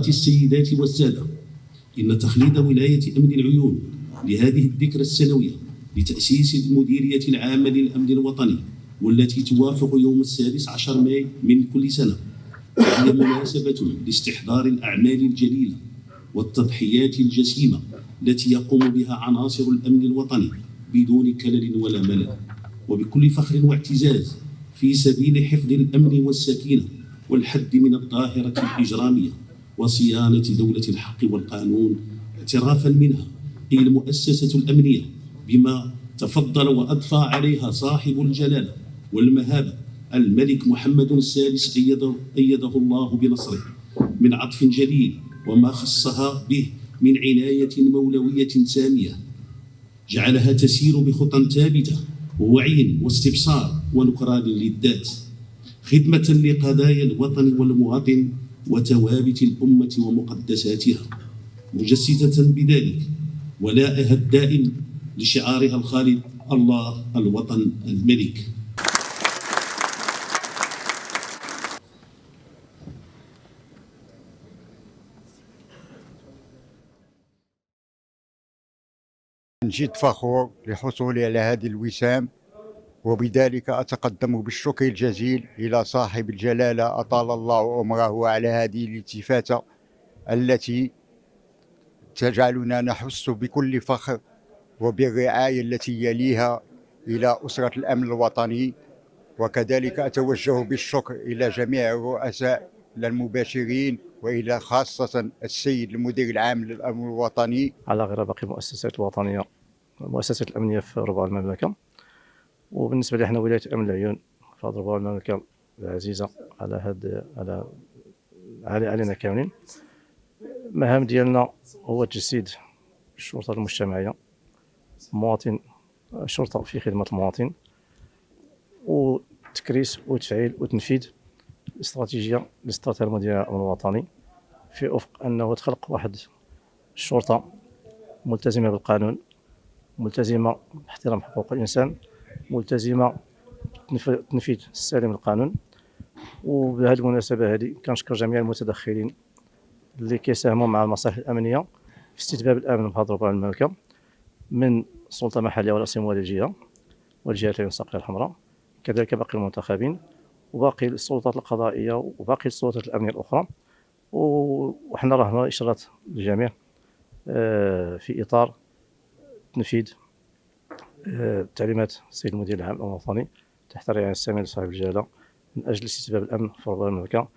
حضرات السيدات والسادة، إن تخليد ولاية أمن العيون لهذه الذكرى السنوية لتأسيس المديرية العامة للأمن الوطني، والتي توافق يوم 16 ماي من كل سنة، هي مناسبة لاستحضار الأعمال الجليلة والتضحيات الجسيمة التي يقوم بها عناصر الأمن الوطني بدون كلل ولا ملل، وبكل فخر واعتزاز في سبيل حفظ الأمن والسكينة والحد من الظاهرة الإجرامية وصيانة دولة الحق والقانون، اعترافا منها أي المؤسسة الأمنية بما تفضل وأضفى عليها صاحب الجلالة والمهابة الملك محمد السادس أيده الله بنصره من عطف جليل، وما خصها به من عناية مولوية سامية جعلها تسير بخطى ثابتة ووعي واستبصار ونكران للذات، خدمة لقضايا الوطن والمواطن وثوابت الأمة ومقدساتها، مجسدة بذلك ولاءها الدائم لشعارها الخالد: الله الوطن الملك. جد فخور لحصولي على هذه الوسام، وبذلك أتقدم بالشكر الجزيل إلى صاحب الجلالة أطال الله عمره على هذه الالتفاتة التي تجعلنا نحس بكل فخر وبالرعاية التي يليها إلى أسرة الأمن الوطني. وكذلك أتوجه بالشكر إلى جميع الرؤساء المباشرين، وإلى خاصة السيد المدير العام للأمن الوطني، على غير باقي المؤسسات الوطنية المؤسسات الأمنية في ربوع المملكة. وبالنسبة لي احنا ولاية أمن العيون في ربوع المملكة العزيزة علينا كاملين، المهام ديالنا هو تجسيد الشرطة المجتمعية، مواطن شرطة في خدمة المواطن، وتكريس وتفعيل وتنفيذ الاستراتيجية لاستراتيجية المديرية الأمن الوطني في أفق أنه تخلق واحد الشرطة ملتزمة بالقانون، ملتزمة باحترام حقوق الإنسان، ملتزمة بتنفيذ السليم للقانون. وبهذه المناسبة هذه كنشكر جميع المتدخلين اللي كيساهموا مع المصالح الأمنية في استتباب الأمن في هذا ربوع المملكة، من سلطة محلية ورأسهم والجهة والجهات الساقية الحمراء، كذلك باقي المنتخبين وباقي السلطات القضائية وباقي السلطات الأمنية الأخرى. وحنا راه إشارات للجميع في إطار تنفيذ تعليمات السيد المدير العام الوطني تحت رعاية السامية لصاحب الجلالة من أجل استتباب الأمن في ربوع المملكة.